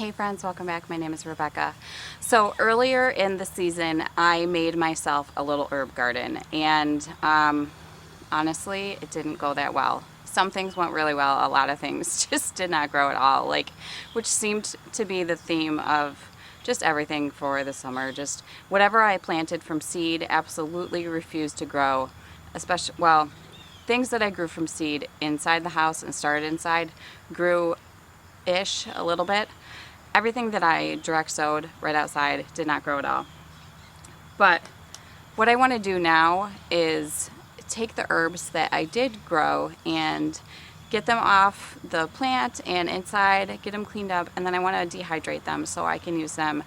Hey friends, welcome back. My name is Rebecca. So earlier in the season, I made myself a little herb garden, and honestly, it didn't go that well. Some things went really well, a lot of things just did not grow at all, which seemed to be the theme of just everything for the summer. Just whatever I planted from seed absolutely refused to grow, especially, well, things that I grew from seed inside the house and started inside grew-ish a little bit. Everything that I direct sowed right outside did not grow at all. But what I want to do now is take the herbs that I did grow and get them off the plant and inside, get them cleaned up, and then I want to dehydrate them so I can use them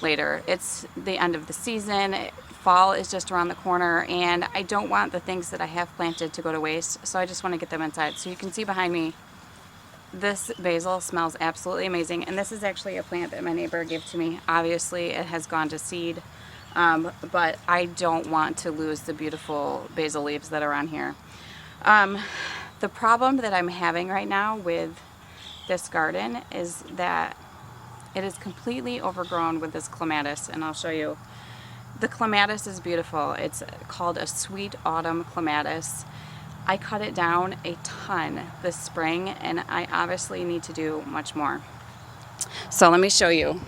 later. It's the end of the season. Fall is just around the corner, and I don't want the things that I have planted to go to waste, so I just want to get them inside. So you can see behind me, this basil smells absolutely amazing, and this is actually a plant that my neighbor gave to me. Obviously it has gone to seed, but I don't want to lose the beautiful basil leaves that are on here. The problem that I'm having right now with this garden is that it is completely overgrown with this clematis, and I'll show you. The clematis is beautiful. It's called a sweet autumn clematis. I cut it down a ton this spring, and I obviously need to do much more. So let me show you.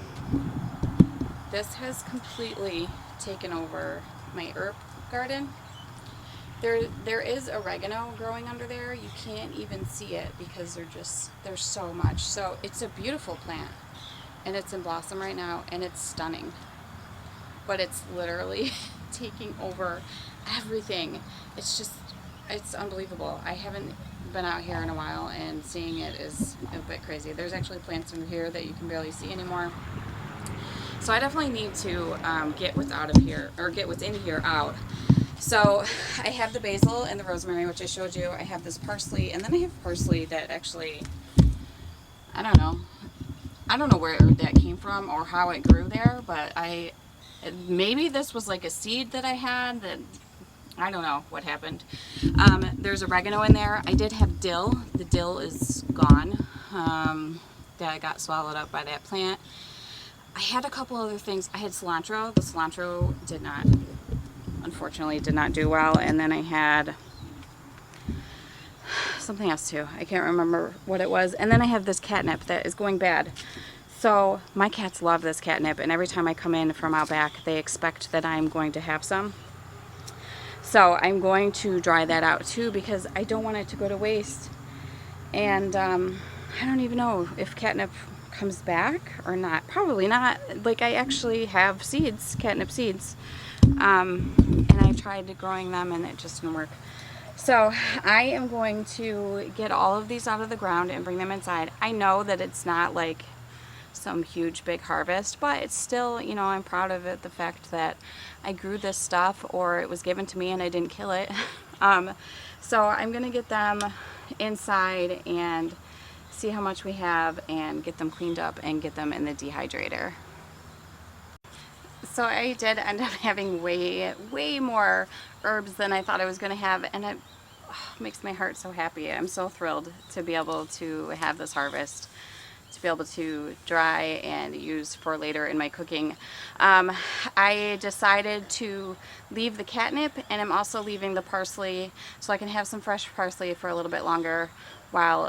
This has completely taken over my herb garden. There is oregano growing under there. You can't even see it because there's so much. So it's a beautiful plant, and it's in blossom right now, and it's stunning. But it's literally taking over everything. It's unbelievable. I haven't been out here in a while, and seeing it is a bit crazy. There's actually plants in here that you can barely see anymore. So I definitely need to get what's out of here, or get what's in here out. So I have the basil and the rosemary, which I showed you. I have this parsley, and then I have parsley that actually, I don't know where that came from or how it grew there, but maybe this was like a seed that I had that, I don't know what happened. There's oregano in there. I did have dill. The dill is gone. That got swallowed up by that plant. I had a couple other things. I had cilantro. The cilantro unfortunately did not do well. And then I had something else too. I can't remember what it was. And then I have this catnip that is going bad. So my cats love this catnip, and every time I come in from out back, they expect that I'm going to have some. So I'm going to dry that out too, because I don't want it to go to waste. And I don't even know if catnip comes back or not. Probably not. Like, I actually have seeds, catnip seeds, and I tried growing them and it just didn't work. So I am going to get all of these out of the ground and bring them inside. I know that it's not like some huge big harvest, but it's still, you know, I'm proud of it, the fact that I grew this stuff, or it was given to me and I didn't kill it. So I'm gonna get them inside and see how much we have and get them cleaned up and get them in the dehydrator. So I did end up having way more herbs than I thought I was gonna have, and it makes my heart so happy. I'm so thrilled to be able to have this harvest, to be able to dry and use for later in my cooking. I decided to leave the catnip, and I'm also leaving the parsley so I can have some fresh parsley for a little bit longer while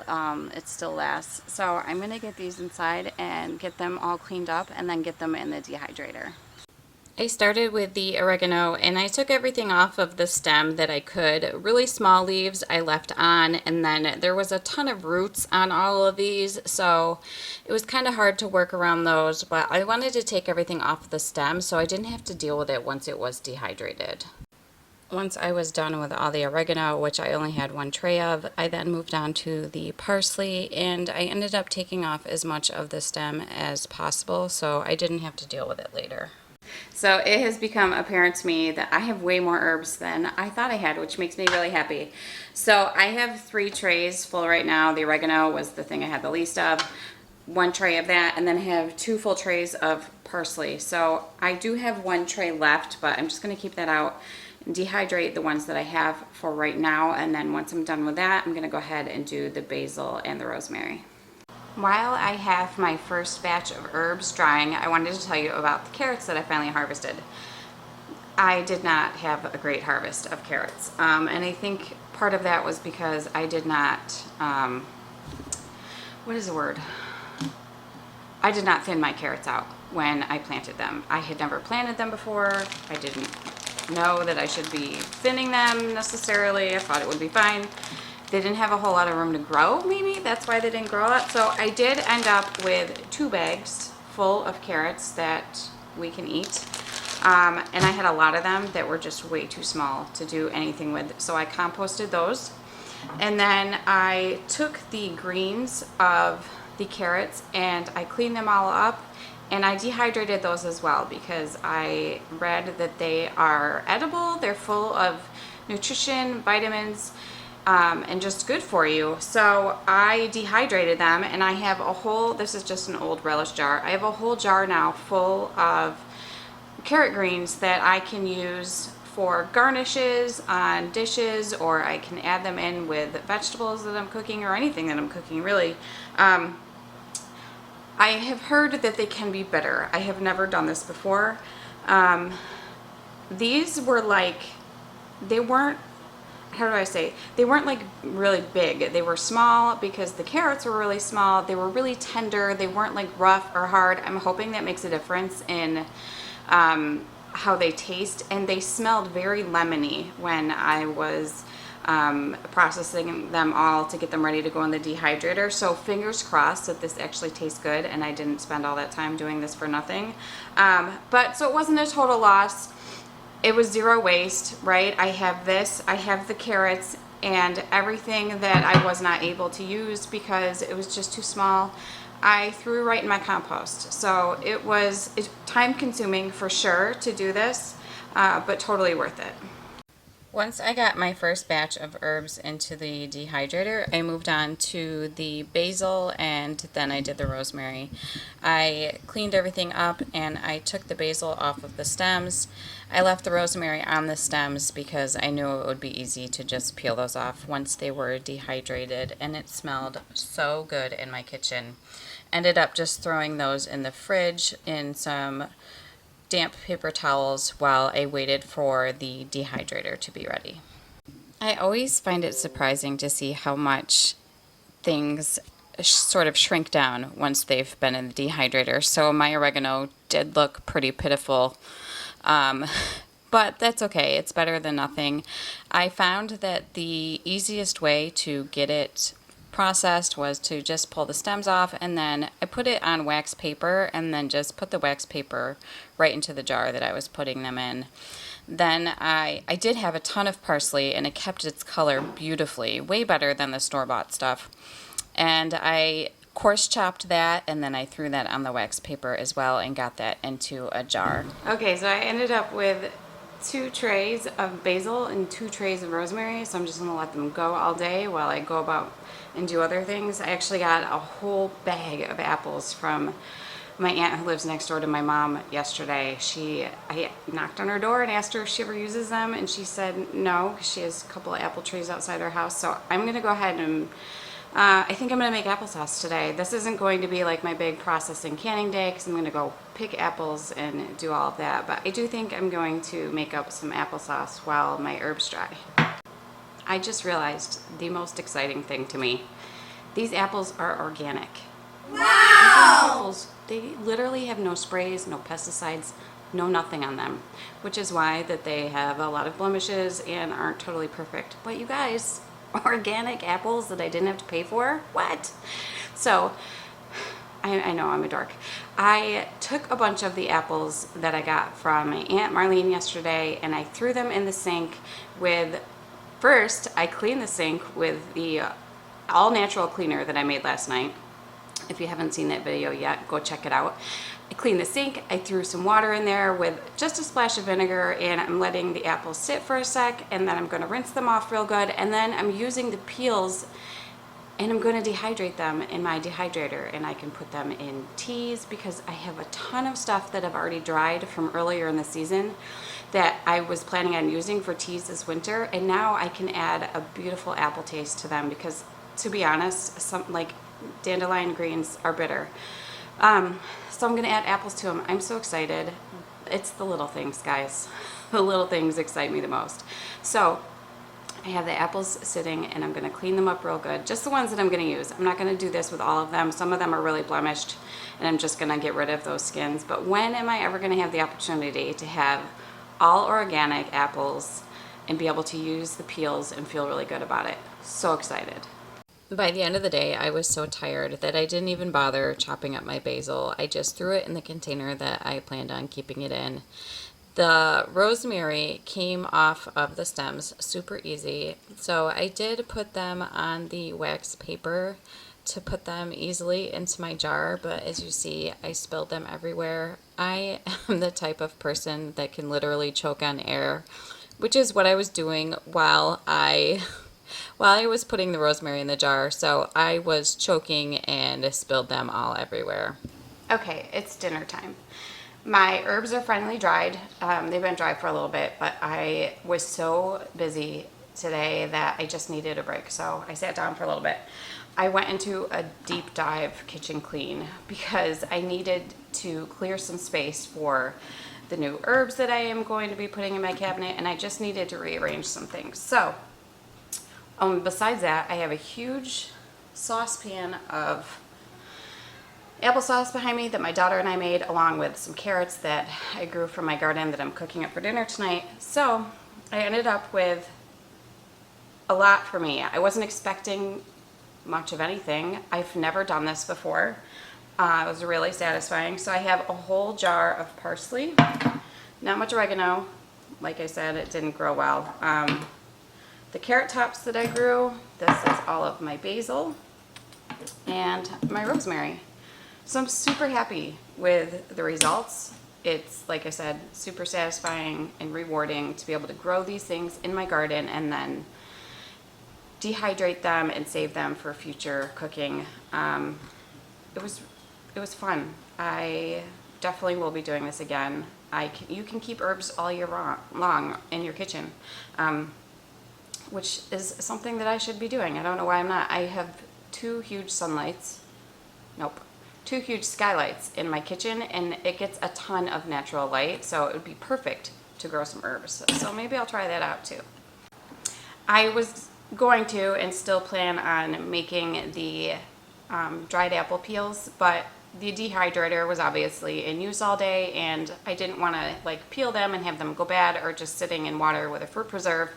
it still lasts. So I'm gonna get these inside and get them all cleaned up and then get them in the dehydrator. I started with the oregano, and I took everything off of the stem that I could. Really small leaves I left on, and then there was a ton of roots on all of these, so it was kind of hard to work around those, but I wanted to take everything off the stem so I didn't have to deal with it once it was dehydrated. Once I was done with all the oregano, which I only had one tray of, I then moved on to the parsley, and I ended up taking off as much of the stem as possible so I didn't have to deal with it later. So it has become apparent to me that I have way more herbs than I thought I had, which makes me really happy. So I have 3 trays full right now. The oregano was the thing I had the least of. 1 tray of that, and then I have 2 full trays of parsley. So I do have 1 tray left, but I'm just going to keep that out and dehydrate the ones that I have for right now. And then once I'm done with that, I'm going to go ahead and do the basil and the rosemary. While I have my first batch of herbs drying, I wanted to tell you about the carrots that I finally harvested. I did not have a great harvest of carrots, and I think part of that was because I did not, what is the word? I did not thin my carrots out when I planted them. I had never planted them before. I didn't know that I should be thinning them necessarily. I thought it would be fine. They didn't have a whole lot of room to grow, maybe. That's why they didn't grow up. So I did end up with 2 bags full of carrots that we can eat. And I had a lot of them that were just way too small to do anything with. So I composted those. And then I took the greens of the carrots and I cleaned them all up. And I dehydrated those as well because I read that they are edible. They're full of nutrition, vitamins, and just good for you. So I dehydrated them, and I have a whole, this is just an old relish jar. I have a whole jar now full of carrot greens that I can use for garnishes on dishes, or I can add them in with vegetables that I'm cooking or anything that I'm cooking, really. I have heard that they can be bitter. I have never done this before. These were like, they weren't, how do I say, they weren't like really big. They were small because the carrots were really small. They were really tender. They weren't like rough or hard. I'm hoping that makes a difference in how they taste, and they smelled very lemony when I was processing them all to get them ready to go in the dehydrator. So fingers crossed that this actually tastes good and I didn't spend all that time doing this for nothing. But so it wasn't a total loss. It was zero waste, right? I have this, I have the carrots, and everything that I was not able to use because it was just too small, I threw right in my compost. So it was time consuming for sure to do this, but totally worth it. Once I got my first batch of herbs into the dehydrator, I moved on to the basil, and then I did the rosemary. I cleaned everything up and I took the basil off of the stems. I left the rosemary on the stems because I knew it would be easy to just peel those off once they were dehydrated, and it smelled so good in my kitchen. Ended up just throwing those in the fridge in some damp paper towels while I waited for the dehydrator to be ready. I always find it surprising to see how much things sort of shrink down once they've been in the dehydrator. So my oregano did look pretty pitiful, but that's okay. It's better than nothing. I found that the easiest way to get it processed was to just pull the stems off, and then I put it on wax paper and then just put the wax paper right into the jar that I was putting them in. Then I did have a ton of parsley, and it kept its color beautifully, way better than the store-bought stuff. And I coarse chopped that, and then I threw that on the wax paper as well and got that into a jar. Okay, so I ended up with 2 trays of basil and 2 trays of rosemary, so I'm just gonna let them go all day while I go about and do other things. I actually got a whole bag of apples from my aunt who lives next door to my mom yesterday. I knocked on her door and asked her if she ever uses them, and she said no, because she has a couple of apple trees outside her house. So I'm gonna go ahead and I think I'm gonna make applesauce today. This isn't going to be like my big processing canning day because I'm gonna go pick apples and do all of that, but I do think I'm going to make up some applesauce while my herbs dry. I just realized the most exciting thing to me. These apples are organic. Wow! These apples, they literally have no sprays, no pesticides, no nothing on them, which is why that they have a lot of blemishes and aren't totally perfect. But you guys, organic apples that I didn't have to pay for? What? So, I know I'm a dork. I took a bunch of the apples that I got from my Aunt Marlene yesterday and I threw them in the sink with, first I cleaned the sink with the all natural cleaner that I made last night. If you haven't seen that video yet, go check it out. I cleaned the sink, I threw some water in there with just a splash of vinegar, and I'm letting the apples sit for a sec, and then I'm gonna rinse them off real good, and then I'm using the peels and I'm going to dehydrate them in my dehydrator, and I can put them in teas because I have a ton of stuff that I've already dried from earlier in the season that I was planning on using for teas this winter, and now I can add a beautiful apple taste to them because, to be honest, dandelion greens are bitter. So I'm gonna add apples to them. I'm so excited. It's the little things, guys. The little things excite me the most. So I have the apples sitting and I'm gonna clean them up real good. Just the ones that I'm gonna use. I'm not gonna do this with all of them. Some of them are really blemished and I'm just gonna get rid of those skins. But when am I ever gonna have the opportunity to have all organic apples and be able to use the peels and feel really good about it? So excited. By the end of the day, I was so tired that I didn't even bother chopping up my basil. I just threw it in the container that I planned on keeping it in. The rosemary came off of the stems super easy, so I did put them on the wax paper to put them easily into my jar, but as you see, I spilled them everywhere. I am the type of person that can literally choke on air, which is what I was doing while I was putting the rosemary in the jar, so I was choking and spilled them all everywhere. Okay, it's dinner time. My herbs are finally dried. They've been dry for a little bit, but I was so busy today that I just needed a break, so I sat down for a little bit. I went into a deep dive kitchen clean because I needed to clear some space for the new herbs that I am going to be putting in my cabinet, and I just needed to rearrange some things. So besides that, I have a huge saucepan of applesauce behind me that my daughter and I made, along with some carrots that I grew from my garden that I'm cooking up for dinner tonight. So I ended up with a lot for me. I wasn't expecting much of anything. I've never done this before. It was really satisfying. So I have a whole jar of parsley, not much oregano. Like I said, it didn't grow well. The carrot tops that I grew, this is all of my basil and my rosemary. So I'm super happy with the results. It's, like I said, super satisfying and rewarding to be able to grow these things in my garden and then dehydrate them and save them for future cooking. It was fun. I definitely will be doing this again. You can keep herbs all year long in your kitchen. Which is something that I should be doing. I don't know why I'm not. I have two huge skylights in my kitchen, and it gets a ton of natural light, so it would be perfect to grow some herbs. So maybe I'll try that out too. I was going to and still plan on making the dried apple peels, but the dehydrator was obviously in use all day, and I didn't want to like peel them and have them go bad or just sitting in water with a fruit preserve.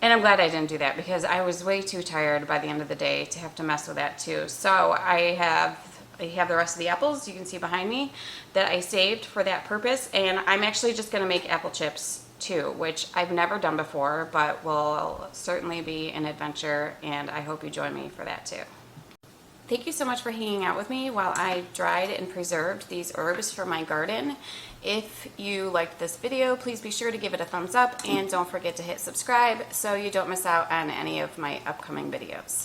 And I'm glad I didn't do that because I was way too tired by the end of the day to have to mess with that too. So I have the rest of the apples you can see behind me that I saved for that purpose, and I'm actually just going to make apple chips too, which I've never done before, but will certainly be an adventure, and I hope you join me for that too. Thank you so much for hanging out with me while I dried and preserved these herbs for my garden. If you liked this video, please be sure to give it a thumbs up and don't forget to hit subscribe so you don't miss out on any of my upcoming videos.